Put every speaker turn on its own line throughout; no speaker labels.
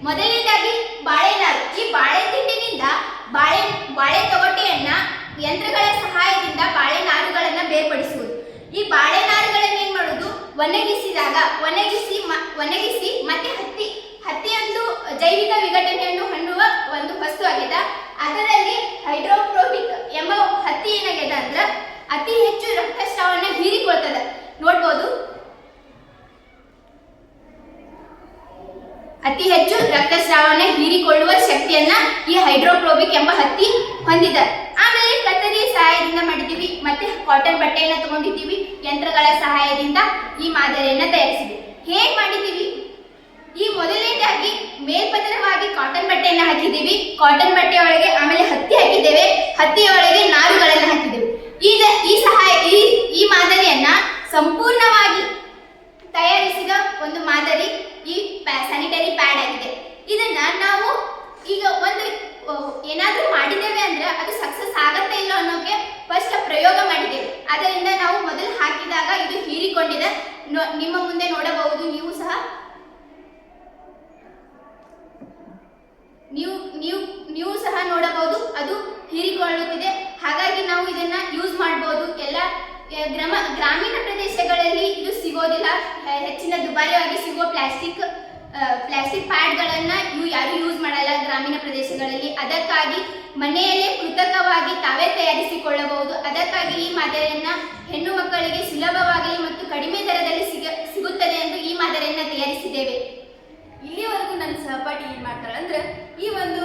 ಮೊದಲನೇದಾಗಿ ಬಾಳೆನಾರು. ಈ ಬಾಳೆ ದಿಂಡಿನಿಂದ ಬಾಳೆ ತೊಗಟೆಯನ್ನ ಯಂತ್ರಗಳ ಸಹಾಯದಿಂದ ಬಾಳೆ ನಾರುಗಳನ್ನ ಬೇರ್ಪಡಿಸುವುದು. ಈ ಬಾಳೆ ನಾರುಗಳನ್ನ ಏನ್ ಮಾಡುವುದು, ಒಣಗಿಸಿ ಮತ್ತೆ ಹತ್ತಿಯೊಂದು ಜೈವಿಕ ವಿಘಟನೆಯನ್ನು ಹೊಂದುವ ಒಂದು ವಸ್ತು ಆಗಿದೆ. ಅದರಲ್ಲಿ ಹೈಡ್ರೋಫೋಬಿಕ್ ಎಂಬ ಹತ್ತಿ ಏನಾಗ್ಯದ ಅಂದ್ರೆ ಅತಿ ಹೆಚ್ಚು ರಕ್ತಸ್ರಾವವನ್ನು ಹೀರಿಕೊಳ್ತದೆ. ನೋಡ್ಬೋದು, ಅತಿ ಹೆಚ್ಚು ರಕ್ತಸ್ರಾವವನ್ನು ಹೀರಿಕೊಳ್ಳುವ ಶಕ್ತಿಯನ್ನ ಈ ಹೈಡ್ರೋಫೋಬಿಕ್ ಎಂಬ ಹತ್ತಿ ಹೊಂದಿದೆ. ಆಮೇಲೆ ಕತ್ತರಿಯ ಸಹಾಯದಿಂದ ಮಾಡಿದ್ದೀವಿ, ಮತ್ತೆ ಕಾಟನ್ ಬಟ್ಟೆಯನ್ನ ತಗೊಂಡಿದ್ದೀವಿ, ಯಂತ್ರಗಳ ಸಹಾಯದಿಂದ ಈ ಮಾದರಿಯನ್ನ ತಯಾರಿಸಿದ್ವಿ. ಹೇಗೆ ಮಾಡಿದ್ದೀವಿ? ಈ ಮೊದಲನೇದಾಗಿ ಮೇಲ್ಪದರವಾಗಿ ಕಾಟನ್ ಬಟ್ಟೆಯನ್ನ ಹಾಕಿದ್ದೀವಿ. ಕಾಟನ್ ಬಟ್ಟೆ ಒಳಗೆ ಆಮೇಲೆ ಹತ್ತಿ ಹಾಕಿದ್ದೇವೆ. ಹತ್ತಿಯ ಒಳಗೆ ನಾರುಗಳನ್ನ ಹಾಕಿದ್ದೇವೆ. ಈ ಮಾದರಿಯನ್ನ ಸಂಪೂರ್ಣವಾಗಿ ತಯಾರಿಸಿದ ಒಂದು ಮಾದರಿ ಈ ಸ್ಯಾನಿಟರಿ ಪ್ಯಾಡ್ ಆಗಿದೆ. ಇದನ್ನ ನಾವು ಈಗ ಒಂದು ಏನಾದ್ರೂ ಮಾಡಿದ್ದೇವೆ ಅಂದ್ರೆ ಅದು ಸಕ್ಸಸ್ ಆಗತ್ತೆ ಇಲ್ಲ ಅನ್ನೋಕೆ ಫಸ್ಟ್ ಪ್ರಯೋಗ ಮಾಡಿದ್ದೇವೆ. ಅದರಿಂದ ನಾವು ಮೊದಲು ಹಾಕಿದಾಗ ಇದು ಹೀರಿಕೊಂಡಿದೆ. ನಿಮ್ಮ ಮುಂದೆ ನೋಡಬಹುದು, ನೀವು ಸಹ ನೋಡಬಹುದು, ಅದು ಹೀರಿಕೊಳ್ಳುತ್ತಿದೆ. ಹಾಗಾಗಿ ನಾವು ಇದನ್ನ ಯೂಸ್ ಮಾಡಬಹುದು. ಎಲ್ಲ ಗ್ರಾಮೀಣ ಪ್ರದೇಶಗಳಲ್ಲಿ ಇದು ಸಿಗೋದಿಲ್ಲ. ಹೆಚ್ಚಿನ ದುಬಾರಿಯಾಗಿ ಸಿಗುವ ಪ್ಲಾಸ್ಟಿಕ್ ಪ್ಯಾಡ್ಗಳನ್ನ ಯಾರು ಯೂಸ್ ಮಾಡಲ್ಲ ಗ್ರಾಮೀಣ ಪ್ರದೇಶಗಳಲ್ಲಿ. ಅದಕ್ಕಾಗಿ ಮನೆಯಲ್ಲೇ ಕೃತಕವಾಗಿ ತಾವೇ ತಯಾರಿಸಿಕೊಳ್ಳಬಹುದು. ಅದಕ್ಕಾಗಿ ಈ ಮಾದರಿಯನ್ನ ಹೆಣ್ಣು ಮಕ್ಕಳಿಗೆ ಸುಲಭವಾಗಿ ಮತ್ತು ಕಡಿಮೆ ದರದಲ್ಲಿ ಸಿಗುತ್ತದೆ ಎಂದು ಈ ಮಾದರಿಯನ್ನ ತಯಾರಿಸಿದ್ದೇವೆ.
ಇಲ್ಲಿವರೆಗೂ ನನ್ನ ಸಹಪಾಠಿ ಏನ್ ಮಾಡ್ತಾಳೆ ಅಂದ್ರೆ ಈ ಒಂದು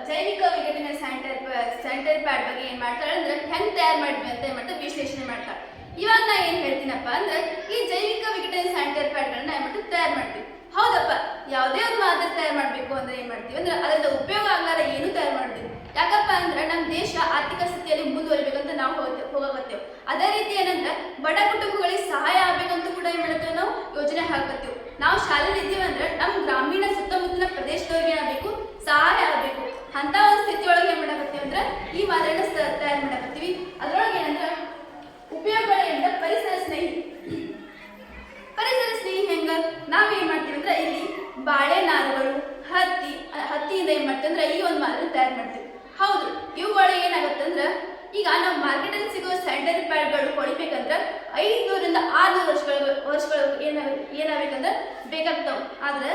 ಜೈವಿಕ ವಿಘಟನೆ ಸ್ಯಾನಿಟರಿ ಪ್ಯಾಡ್ ಬಗ್ಗೆ ಏನ್ ಮಾಡ್ತಾಳೆ ಅಂದ್ರೆ ಹೆಂಗ್ ತಯಾರು ಮಾಡಿದ್ವಿ ಅಂತ ಏನ್ ಮಾಡ್ತಾರೆ ವಿಶ್ಲೇಷಣೆ ಮಾಡ್ತಾಳೆ. ಇವಾಗ ನಾ ಏನ್ ಹೇಳ್ತೀನಪ್ಪ ಅಂದ್ರೆ ಈ ಜೈವಿಕ ವಿಘಟನೆ ಸ್ಯಾನಿಟರಿ ಪ್ಯಾಡ್ಗಳನ್ನ ಏನ್ ಮಾಡ್ತೀವಿ ತಯಾರು ಮಾಡ್ತೀವಿ. ಹೌದಪ್ಪ, ಯಾವುದೇ ಒಂದು ಮಾದರಿ ತಯಾರು ಮಾಡ್ಬೇಕು ಅಂದ್ರೆ ಏನ್ ಮಾಡ್ತೀವಿ ಅಂದ್ರೆ ಅದರಿಂದ ಉಪಯೋಗ ಆಗ್ಲಾರ ಏನು ತಯಾರು ಮಾಡ್ತೀವಿ. ಯಾಕಪ್ಪ ಅಂದ್ರೆ ನಮ್ಮ ದೇಶ ಆರ್ಥಿಕ ಸ್ಥಿತಿಯಲ್ಲಿ ಮುಂದುವರಿಬೇಕಂತ ನಾವು ಹೋಗಕತ್ತೇವೆ. ಅದೇ ರೀತಿ ಏನಂದ್ರೆ ಬಡ ಕುಟುಂಬಗಳಿಗೆ ಸಹಾಯ ಆಗ್ಬೇಕಂತ ಕೂಡ ಏನ್ ಮಾಡ್ತೇವೆ, ನಾವು ಯೋಜನೆ ಹಾಕತ್ತೇವೆ. ನಾವು ಶಾಲೆಯಲ್ಲಿ ಇದ್ದೀವಿ ಅಂದ್ರೆ ನಮ್ಮ ಗ್ರಾಮೀಣ ಸುತ್ತಮುತ್ತಲಿನ ಪ್ರದೇಶದವ್ರಿಗೆ ಏನಾಗಬೇಕು, ಸಹಾಯ ಆಗಬೇಕು. ಅಂತ ಒಂದು ಸ್ಥಿತಿಯೊಳಗೆ ಏನ್ ಮಾಡಕತ್ತೀವಿ ಅಂದ್ರೆ ಈ ಮಾದರಿನ ತಯಾರು ಮಾಡಕತ್ತೀವಿ. ಅದ್ರೊಳಗೆ ಏನಂದ್ರೆ ಉಪಯೋಗಗಳೇನಂದ್ರೆ ಪರಿಸರ ಸ್ನೇಹಿ ಹೆಂಗ ನಾವೇನ್ ಮಾಡ್ತೀವಿ ಅಂದ್ರೆ ಇಲ್ಲಿ ಬಾಳೆ ನಾರುಗಳು ಹತ್ತಿಯಿಂದ ಏನ್ ಮಾಡ್ತೀವಿ ಅಂದ್ರೆ ಈ ಒಂದು ಮಾದರಿ ತಯಾರು ಮಾಡ್ತೀವಿ. ಹೌದು, ಇವುಗಳು ಏನಾಗುತ್ತೆ ಅಂದ್ರೆ ಈಗ ನಾವು ಮಾರ್ಕೆಟಲ್ಲಿ ಸಿಗುವ ಸ್ಯಾನಿಟರಿ ಪ್ಯಾಡ್ಗಳು ಹೊಡಿಬೇಕಂದ್ರೆ 500ರಿಂದ 600 ವರ್ಷಗಳು ಏನಾಗಬೇಕಂದ್ರೆ ಬೇಕಾಗ್ತಾವ. ಆದ್ರೆ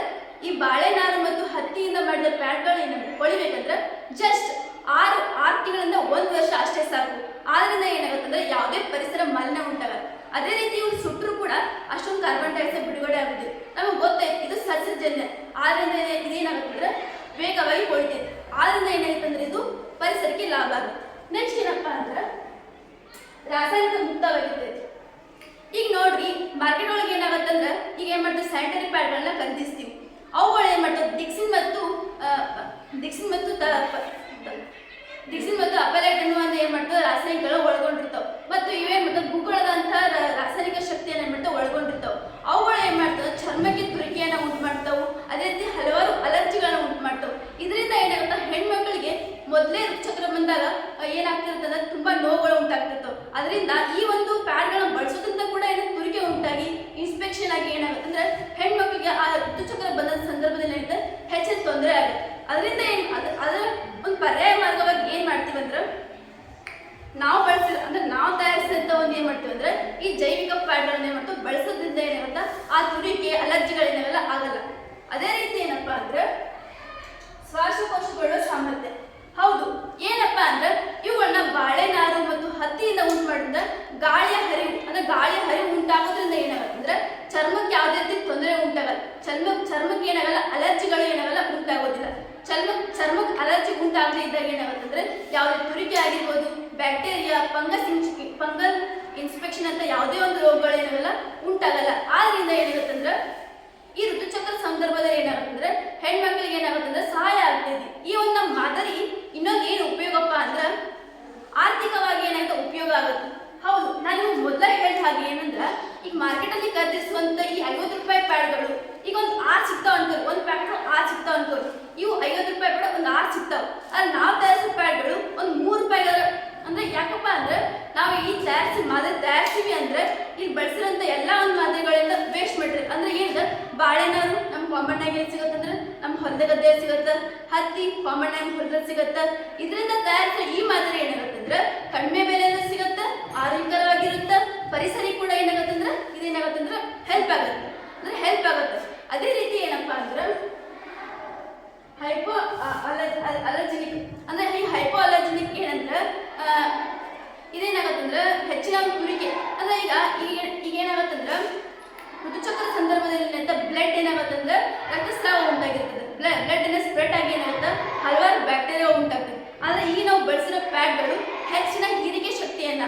ಈ ಬಾಳೆ ನಾರು ಮತ್ತು ಹತ್ತಿಯಿಂದ ಮಾಡಿದ ಪ್ಯಾಡ್ಗಳು ಏನಾಗುತ್ತೆ ಹೊಳಿಬೇಕಂದ್ರೆ ಜಸ್ಟ್ 6 ತಿಂಗಳಿಂದ 1 ವರ್ಷ ಅಷ್ಟೇ ಸಾಕು. ಆದ್ರಿಂದ ಏನಾಗುತ್ತೆ ಅಂದ್ರೆ ಯಾವುದೇ ಪರಿಸರ ಮಾಲಿನ್ಯ ಉಂಟಾಗಲ್ಲ. ಅದೇ ರೀತಿ ಇವ್ರು ಸುಟ್ಟರು ಕೂಡ ಅಷ್ಟೊಂದು ಕಾರ್ಬನ್ ಡೈಆಕ್ಸೈಡ್ ಬಿಡುಗಡೆ ಆಗುತ್ತೆ. ನಮಗೆ ಗೊತ್ತಾಯ್ತು ಇದು ಸಸ್ಯಜನ್ಯ. ಆದ್ರಿಂದ ಇದೇನಾಗುತ್ತೆ ಅಂದ್ರೆ ವೇಗವಾಗಿ ಹೊಳಿತೈತೆ. ಆದ್ರಿಂದ ಏನಾಗುತ್ತೆ ಅಂದ್ರೆ ಇದು ಪರಿಸರಕ್ಕೆ ಲಾಭ ಆಗುತ್ತೆ. ನೆಕ್ಸ್ಟ್ ಏನಪ್ಪ ಅಂದ್ರೆ ರಾಸಾಯನಿಕ ಮುಕ್ತವಾಗಿರ್ತೈತಿ. ಈಗ ನೋಡ್ರಿ, ಮಾರ್ಕೆಟ್ ಒಳಗೆ ಏನಾಗುತ್ತೆ ಅಂದ್ರೆ ಈಗ ಏನ್ ಮಾಡ್ತೀವಿ, ಸ್ಯಾನಿಟರಿ ಪ್ಯಾಡ್ಗಳನ್ನ ಖರೀದಿಸ್ತೀವಿ. ಅವುಗಳು ಏನ್ ಮಾಡ್ತಾವೆ, ದಿಕ್ಸಿನ್ ಮತ್ತು ಅಪಲೈಟ್ ಅನ್ನುವಂತ ಏನ್ ಮಾಡ್ತಾವೆ ರಾಸಾಯನಿಕಗಳು ಒಳಗೊಂಡಿರ್ತಾವ. ಮತ್ತು ಇವೇನ್ ಮಾಡ್ತಾವೆ ಗುಗ್ಗಳದಂತಹ ರಾಸಾಯನಿಕ ಶಕ್ತಿಯನ್ನು ಏನ್ ಮಾಡ್ತಾವೆ ಒಳಗೊಂಡಿರ್ತಾವ. ಅವುಗಳು ಏನ್ ಮಾಡ್ತಾವೆ ಚರ್ಮಕ್ಕೆ ತುರಿಕೆಯನ್ನ ಉಂಟು ಮಾಡ್ತಾವು. ಅದೇ ರೀತಿ ಹಲವಾರು ಅಲರ್ಜಿಗಳನ್ನ ಉಂಟು ಮಾಡ್ತಾವೆ. ಇದರಿಂದ ಏನಾಗುತ್ತೆ, ಹೆಣ್ಮಕ್ಳಿಗೆ ಮೊದಲೇ ಋತುಚಕ್ರ ಬಂದಾಗ ಏನಾಗ್ತಿರ್ತದೆ, ತುಂಬಾ ನೋವುಗಳು ಉಂಟಾಗ್ತಿರ್ತಾವೆ. ಅದರಿಂದ ಈ ಒಂದು ಪ್ಯಾಡ್ಗಳನ್ನ ಬಳಸೋದ್ರಿಂದ ಕೂಡ ತುರಿಕೆ ಉಂಟಾಗಿ ಇನ್ಸ್ಪೆಕ್ಷನ್ ಆಗಿ ಏನಾಗುತ್ತೆ ಅಂದ್ರೆ ಹೆಣ್ಮಕ್ಳಿಗೆ ಆ ಋತುಚಕ್ರ ಬಂದ ಸಂದರ್ಭದಲ್ಲಿ ಏನಾಗುತ್ತೆ ಹೆಚ್ಚಿನ ತೊಂದರೆ ಆಗುತ್ತೆ. ಅದರಿಂದ ಅದರ ಒಂದು ಪರ್ಯಾಯ ಮಾರ್ಗವಾಗಿ ಏನ್ ಮಾಡ್ತೀವಿ ಅಂದ್ರೆ ನಾವು ತಯಾರಿಸಿದಂತ ಒಂದು ಏನ್ ಮಾಡ್ತೀವಿ ಅಂದ್ರೆ ಈ ಜೈವಿಕ ಪ್ಯಾಡ್ಗಳನ್ನ ಏನ್ ಮಾಡ್ತೀವಿ ಬಳಸೋದ್ರಿಂದ ಏನಾಗುತ್ತೆ ಆ ತುರಿಕೆ ಅಲರ್ಜಿಗಳೇನೆಲ್ಲ ಆಗಲ್ಲ. ಅದೇ ರೀತಿ ಏನಪ್ಪಾ ಅಂದ್ರೆ ಶ್ವಾಸಕೋಶಗಳ ಸಾಮರ್ಥ್ಯ. ಹೌದು, ಏನಪ್ಪಾ ಅಂದ್ರೆ ಇವುಗಳನ್ನ ಬಾಳೆ ನಾರು ಮತ್ತು ಹತ್ತಿಯಿಂದ ಉಂಟು ಮಾಡಿದ್ರೆ ಗಾಳಿಯ ಹರಿವು ಉಂಟಾಗೋದ್ರಿಂದ ಏನಾಗುತ್ತೆ ಅಂದ್ರೆ ಚರ್ಮಕ್ಕೆ ಯಾವುದೇ ರೀತಿ ತೊಂದರೆ ಉಂಟಾಗಲ್ಲ. ಚರ್ಮಕ್ಕೆ ಏನಾಗಲ್ಲ, ಅಲರ್ಜಿಗಳು ಏನಾಗಲ್ಲ ಉಂಟಾಗೋದಿಲ್ಲ. ಚರ್ಮಕ್ಕೆ ಅಲರ್ಜಿ ಉಂಟಾಗದೇ ಇದ್ದಾಗ ಏನಾಗುತ್ತೆ ಅಂದ್ರೆ ಯಾವುದೇ ತುರಿಕೆ ಆಗಿರ್ಬೋದು, ಬ್ಯಾಕ್ಟೀರಿಯಾ, ಫಂಗಲ್ ಇನ್ಸ್ಪೆಕ್ಷನ್ ಅಂತ ಯಾವುದೇ ಒಂದು ರೋಗಗಳು ಏನಾಗಲ್ಲ ಉಂಟಾಗಲ್ಲ. ಆದ್ರಿಂದ ಏನಾಗುತ್ತೆ ಅಂದ್ರೆ ಈ ಋತುಚಕ್ರ ಸಂದರ್ಭದಲ್ಲಿ ಏನಾಗುತ್ತೆ ಅಂದ್ರೆ ಹೆಣ್ಮಕ್ಳಿಗೆ ಏನಾಗುತ್ತೆ ಅಂದ್ರೆ ಸಹಾಯ ಆಗ್ತೈತಿ. ಈ ಒಂದು ನಮ್ಮ ಮಾದರಿ ಇನ್ನೊಂದು ಏನು ಉಪಯೋಗಪ್ಪ ಅಂದ್ರೆ ಆರ್ಥಿಕವಾಗಿ ಏನಾಗುತ್ತೆ ಉಪಯೋಗ ಆಗುತ್ತೆ. ಹೌದು, ನಾನು ಮೊದಲ ಹೇಳಿದ ಹಾಗೆ ಏನಂದ್ರೆ ಈಗ ಮಾರ್ಕೆಟಲ್ಲಿ ಖರೀದಿಸುವಂತ ಈ 50 ರೂಪಾಯಿ ಪ್ಯಾಡ್ಗಳು ಈಗ ಒಂದು 6 ಸಿಗ್ತಾವ ಅನ್ಕೋರಿ. ಒಂದು ಪ್ಯಾಕೆಟ್ 6 ಸಿಗ್ತಾವ ಅನ್ಕೋರಿ. ಇವು 50 ರೂಪಾಯಿ ಬೇಡ ಒಂದು 6 ಸಿಗ್ತಾವ. ಆದ್ರೆ ನಾವು ತಯಾರಿಸೋ ಪ್ಯಾಡ್ಗಳು ಒಂದು 3 ರೂಪಾಯಿಗಳ ಅಂದ್ರೆ ಯಾಕಪ್ಪ ಅಂದ್ರೆ ನಾವು ಈ ಮಾದರಿ ತಯಾರಿಸ್ತೀವಿ ಅಂದ್ರೆ ಇಲ್ಲಿ ಬಳಸಿರೋಂಥ ಎಲ್ಲ ಒಂದು ಮಾದರಿಗಳಿಂದ ವೇಸ್ಟ್ ಮೆಟೀರಿಯಲ್ ಅಂದ್ರೆ ಏನಿದೆ ಬಾಳೆನಾರು ನಮ್ಗೆ ಕಾಮನ್ ಆಗಿ ಎಲ್ಲಿ ಸಿಗುತ್ತೆ ಅಂದ್ರೆ ನಮ್ಮ ನಮ್ಮ ಹೊಲದ ಗದ್ದೆ ಸಿಗತ್ತ, ಹತ್ತಿ ಕಾಮನ್ ಆಗಿ ಹೊಲದಲ್ಲಿ ಸಿಗತ್ತ. ಇದರಿಂದ ತಯಾರಿಸಿದ ಈ ಮಾದರಿ ಏನಾಗತ್ತಂದ್ರ ಕಡಿಮೆ ಬೆಲೆಯಲ್ಲೂ ಸಿಗತ್ತ, ಆರೋಗ್ಯಕರವಾಗಿರುತ್ತ, ಪರಿಸರ ಕೂಡ ಏನಾಗತ್ತಂದ್ರ ಇದೇನಾಗತ್ತಂದ್ರ ಹೆಲ್ಪ್ ಆಗತ್ತೆ, ಅಂದ್ರೆ ಹೆಲ್ಪ್ ಆಗತ್ತೆ. ಅದೇ ರೀತಿ ಏನಪ್ಪಾ ಅಂದ್ರ ಹೈಪೋ ಅಲರ್ಜಿನಿಕ್ ಅಂದ್ರೆ ಈ ಹೈಪೋ ಅಲರ್ಜಿನಿಕ್ ಏನಂದ್ರ ಇದೇನಾಗತ್ತಂದ್ರ ಹೆಚ್ಚಿನ ತುರಿಕೆ ಅಂದ್ರೆ ಈಗ ಏನಾಗತ್ತಂದ್ರ ಋತುಚಕ್ರ ಸಂದರ್ಭದಲ್ಲಿ ಬ್ಲಡ್ ಏನಾಗತ್ತಂದ್ರ ರಕ್ತಸ್ರಾವ ಉಂಟಾಗಿರ್ತದೆ. ಬ್ಲಡ್ ಅನ್ನ ಸ್ಪ್ರೆಡ್ ಆಗಿ ಏನಾಗುತ್ತೆ ಹಲವಾರು ಬ್ಯಾಕ್ಟೀರಿಯಾ ಉಂಟಾಗ್ತದೆ. ಆದ್ರೆ ಈಗ ನಾವು ಬಳಸಿರೋ ಪ್ಯಾಡ್ಗಳು ಹೆಚ್ಚಿನ ಹೀರಿಕೆ ಶಕ್ತಿಯನ್ನ,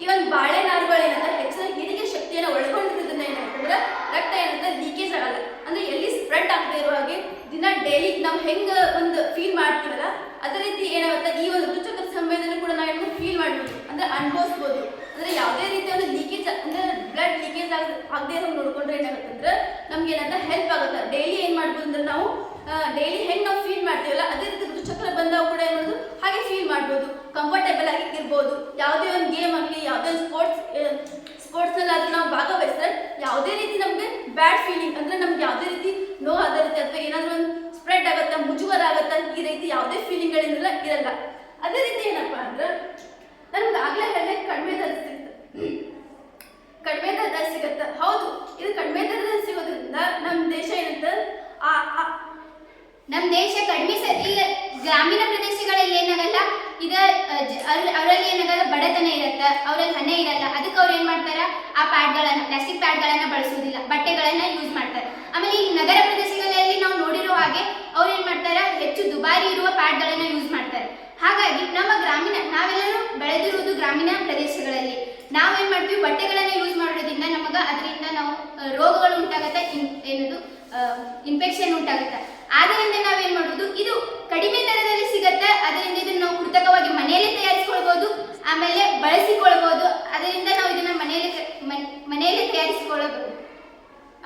ಇವನ್ ಬಾಳೆ ನಾರುಗಳು ಏನಂತ ಹೆಚ್ಚಿನ ಹೀರಿಕೆ ಶಕ್ತಿಯನ್ನ ಒಳಗೊಂಡಿರೋದ್ರಿಂದ ಏನಾಗತ್ತಂದ್ರ ರಕ್ತ ಏನಂತ ಲೀಕೇಜ್ ಆಗಲ್ಲ, ಅಂದ್ರೆ ಎಲ್ಲಿ ಸ್ಪ್ರೆಡ್ ಆಗದೆ ಇರೋ ಹಾಗೆ ದಿನ ಡೈಲಿ ನಾವು ಹೆಂಗ ಒಂದು ಫೀಲ್ ಮಾಡ್ತೀವಲ್ಲ ಅದೇ ರೀತಿ ಏನಾಗುತ್ತೆ ಈ ಒಂದು ಋತುಚಕ್ರ ಸಮಯದಲ್ಲಿ ಕೂಡ ನಾವು ಫೀಲ್ ಮಾಡ್ಬೋದು, ಅಂದ್ರೆ ಅನುಭವಿಸ್ಬೋದು. ಅಂದ್ರೆ ಯಾವುದೇ ರೀತಿಯ ಒಂದು ಲೀಕೇಜ್ ಅಂದ್ರೆ ಬ್ಲಡ್ ಲೀಕೇಜ್ ಆಗದೆ ಇರೋ ನೋಡ್ಕೊಂಡ್ರೆ ಏನಾಗುತ್ತೆ ಅಂದ್ರೆ ನಮ್ಗೆ ಏನಂತ ಹೆಲ್ಪ್ ಆಗುತ್ತೆ. ಡೈಲಿ ಏನ್ ಮಾಡ್ಬೋದು ಅಂದ್ರೆ ನಾವು ಡೈಲಿ ಹೆಂಗ್ ನಾವು ಫೀಲ್ ಮಾಡ್ತೀವಲ್ಲ ಅದೇ ರೀತಿ ಋತುಚಕ್ರ ಬಂದಾಗ ಕೂಡ ಏನ್ ಮಾಡೋದು ಹಾಗೆ ಫೀಲ್ ಮಾಡ್ಬೋದು, ಕಂಫರ್ಟೇಬಲ್ ಆಗಿ ಇರ್ಬೋದು. ಯಾವುದೇ ಒಂದು ಗೇಮ್ ಆಗಲಿ ಯಾವುದೇ ಒಂದು ಸ್ಪೋರ್ಟ್ಸ್ ನಲ್ಲಿ ನಾವು ಭಾಗವಹಿಸಿದ್ರೆ ಯಾವುದೇ ರೀತಿ ನಮ್ಗೆ ಬ್ಯಾಡ್ ಫೀಲಿಂಗ್ ಅಂದ್ರೆ ನಮ್ಗೆ ಯಾವುದೇ ರೀತಿ ನೋವು ಅದೇ ರೀತಿ ಅಥವಾ ಏನಾದ್ರೂ ಒಂದು ಸ್ಪ್ರೆಡ್ ಆಗತ್ತ, ಮುಜುಗರ ಆಗತ್ತ, ಈ ರೀತಿ ಯಾವುದೇ ಫೀಲಿಂಗ್ಗಳಿಂದಲ್ಲ ಇರಲ್ಲ. ಅದೇ ರೀತಿ ಏನಪ್ಪಾ ಅಂದ್ರೆ ನಮ್ಗೆ ಆಗ್ಲೇ ಹೇಳಿದ್ರೆ ಕಡಿಮೆ ದರದಲ್ಲಿ ಸಿಗತ್ತ. ಹೌದು, ಇದು ಕಡಿಮೆ ದರದಲ್ಲಿ ಸಿಗೋದ್ರಿಂದ ನಮ್ಮ ದೇಶ ಏನಂತ
ನಮ್ಮ ದೇಶ ಕಡಿಮೆ ಈಗ ಗ್ರಾಮೀಣ ಪ್ರದೇಶಗಳಲ್ಲಿ ಏನಾಗಲ್ಲ, ಈಗ ಅವರಲ್ಲಿ ಏನಾಗಲ್ಲ ಬಡತನ ಇರತ್ತ, ಅವರಲ್ಲಿ ಹಣ ಇರಲ್ಲ. ಅದಕ್ಕೆ ಅವ್ರು ಏನ್ ಮಾಡ್ತಾರ ಆ ಪ್ಯಾಡ್ಗಳನ್ನ ಪ್ಲಾಸ್ಟಿಕ್ ಪ್ಯಾಡ್ಗಳನ್ನ ಬಳಸೋದಿಲ್ಲ, ಬಟ್ಟೆಗಳನ್ನ ಯೂಸ್ ಮಾಡ್ತಾರೆ. ಆಮೇಲೆ ಈ ನಗರ ಪ್ರದೇಶಗಳಲ್ಲಿ ನಾವು ನೋಡಿರೋ ಹಾಗೆ ಅವ್ರು ಏನ್ ಮಾಡ್ತಾರ ಹೆಚ್ಚು ದುಬಾರಿ ಇರುವ ಪ್ಯಾಡ್ಗಳನ್ನ ಯೂಸ್ ಮಾಡ್ತಾರೆ. ಹಾಗಾಗಿ ನಮ್ಮ ನಾವೆಲ್ಲರೂ ಬೆಳೆದಿರುವುದು ಗ್ರಾಮೀಣ ಪ್ರದೇಶಗಳಲ್ಲಿ ನಾವೇನ್ ಮಾಡ್ತೀವಿ ಬಟ್ಟೆಗಳನ್ನ ಯೂಸ್ ಮಾಡೋದ್ರಿಂದ ಅದರಿಂದ ನಾವು ರೋಗಗಳು ಉಂಟಾಗತ್ತೆ, ಇನ್ಫೆಕ್ಷನ್ ಉಂಟಾಗುತ್ತೆ. ಆದ್ದರಿಂದ ನಾವೇನ್ ಮಾಡುದು ಇದು ಕಡಿಮೆ ದರದಲ್ಲಿ ಸಿಗತ್ತೆ, ಅದರಿಂದ ಇದನ್ನ ನಾವು ಕೃತಕವಾಗಿ ಮನೆಯಲ್ಲೇ ತಯಾರಿಸಿಕೊಳ್ಬಹುದು, ಆಮೇಲೆ ಬಳಸಿಕೊಳ್ಬಹುದು. ಅದರಿಂದ ನಾವು ಇದನ್ನ ಮನೆಯಲ್ಲೇ ತಯಾರಿಸಿಕೊಳ್ಳಬಹುದು.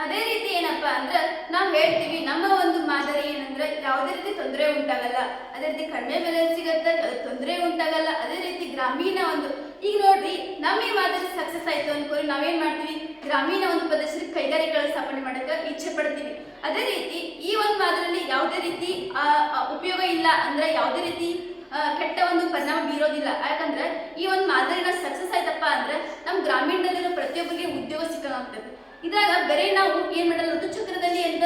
ಅದೇ ರೀತಿ ಏನಪ್ಪಾ ಅಂದ್ರೆ ನಾವು ಹೇಳ್ತೀವಿ ನಮ್ಮ ಒಂದು ಮಾದರಿ ಏನಂದ್ರೆ ಯಾವುದೇ ರೀತಿ ತೊಂದರೆ ಉಂಟಾಗಲ್ಲ, ಅದೇ ರೀತಿ ಕಡಿಮೆ ಬೆಲೆಯಲ್ಲಿ ಸಿಗತ್ತೆ, ತೊಂದರೆ ಉಂಟಾಗಲ್ಲ. ಅದೇ ರೀತಿ ಗ್ರಾಮೀಣ ಒಂದು ಈಗ ನೋಡ್ರಿ ನಮ್ಮ ಈ ಮಾದರಿ ಸಕ್ಸಸ್ ಆಯ್ತು ಅನ್ಕೋರಿ ನಾವೇನ್ ಮಾಡ್ತೀವಿ ಗ್ರಾಮೀಣ ಒಂದು ಪ್ರದೇಶದಲ್ಲಿ ಕೈಗಾರಿಕೆಗಳ ಸ್ಥಾಪನೆ ಮಾಡಕ್ಕೆ ಇಚ್ಛೆ ಪಡ್ತೀವಿ. ಅದೇ ರೀತಿ ಈ ಒಂದು ಮಾದರಿಯಲ್ಲಿ ಯಾವುದೇ ರೀತಿ ಉಪಯೋಗ ಇಲ್ಲ ಅಂದ್ರೆ ಯಾವುದೇ ರೀತಿ ಕೆಟ್ಟ ಒಂದು ಪರಿಣಾಮ ಬೀರೋದಿಲ್ಲ. ಯಾಕಂದ್ರೆ ಈ ಒಂದು ಮಾದರಿನ ಸಕ್ಸಸ್ ಆಯ್ತಪ್ಪ ಅಂದ್ರೆ ನಮ್ಮ ಗ್ರಾಮೀಣದಲ್ಲಿರೋ ಪ್ರತಿಯೊಬ್ಬರಿಗೆ ಉದ್ಯೋಗ ಸಿಕ್ಕಾಗ್ತದೆ. ಇದ್ರಾಗ ಬೇರೆ ನಾವು ಏನ್ ಮಾಡಲ್ಲ ಋತುಚಕ್ರದಲ್ಲಿ ಅಂತ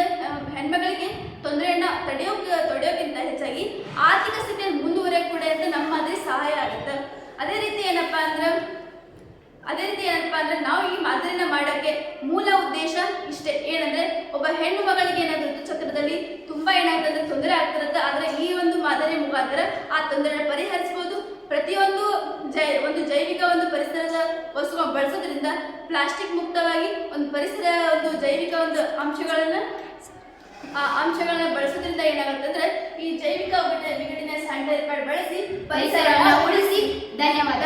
ಹೆಣ್ಮಗಳಿಗೆ ತೊಂದರೆಯನ್ನ ತಡೆಯೋಕ್ಕಿಂತ ಹೆಚ್ಚಾಗಿ ಆರ್ಥಿಕ ಸ್ಥಿತಿಯನ್ನು ಮುಂದುವರೆಯಕ್ಕೆ ಕೂಡ ಅಂತ ನಮ್ಮ ಮಾದರಿ ಸಹಾಯ ಆಗುತ್ತೆ. ಅದೇ ರೀತಿ ಏನಪ್ಪಾ ಅಂದ್ರೆ ನಾವು ಈ ಮಾದರಿನ ಮಾಡೋಕ್ಕೆ ಮೂಲ ಉದ್ದೇಶ ಇಷ್ಟೇ, ಏನಂದ್ರೆ ಒಬ್ಬ ಹೆಣ್ಣು ಮಗಳಿಗೆ ಏನಾದ್ರು ಋತುಚಕ್ರದಲ್ಲಿ ತುಂಬಾ ಏನಾಗ್ತದೆ ತೊಂದರೆ ಆಗ್ತಿರುತ್ತೆ. ಆದ್ರೆ ಈ ಒಂದು ಮಾದರಿ ಮುಖಾಂತರ ಆ ತೊಂದರೆ ಪರಿಹರಿಸಬಹುದು. ಪ್ರತಿಯೊಂದು ಒಂದು ಜೈವಿಕ ಒಂದು ಪರಿಸರದ ವಸ್ತುಗಳನ್ನು ಬಳಸೋದ್ರಿಂದ ಪ್ಲಾಸ್ಟಿಕ್ ಮುಕ್ತವಾಗಿ ಒಂದು ಪರಿಸರ ಒಂದು ಜೈವಿಕ ಒಂದು ಅಂಶಗಳನ್ನ ಬಳಸೋದ್ರಿಂದ ಏನಾಗುತ್ತೆ ಅಂದ್ರೆ ಈ ಜೈವಿಕ ವಿಘಟನೆ ಸ್ಯಾನಿಟರಿ ಪ್ಯಾಡ್ ಬಳಸಿ
ಪರಿಸರವನ್ನು ಉಳಿಸಿ.
ಧನ್ಯವಾದ.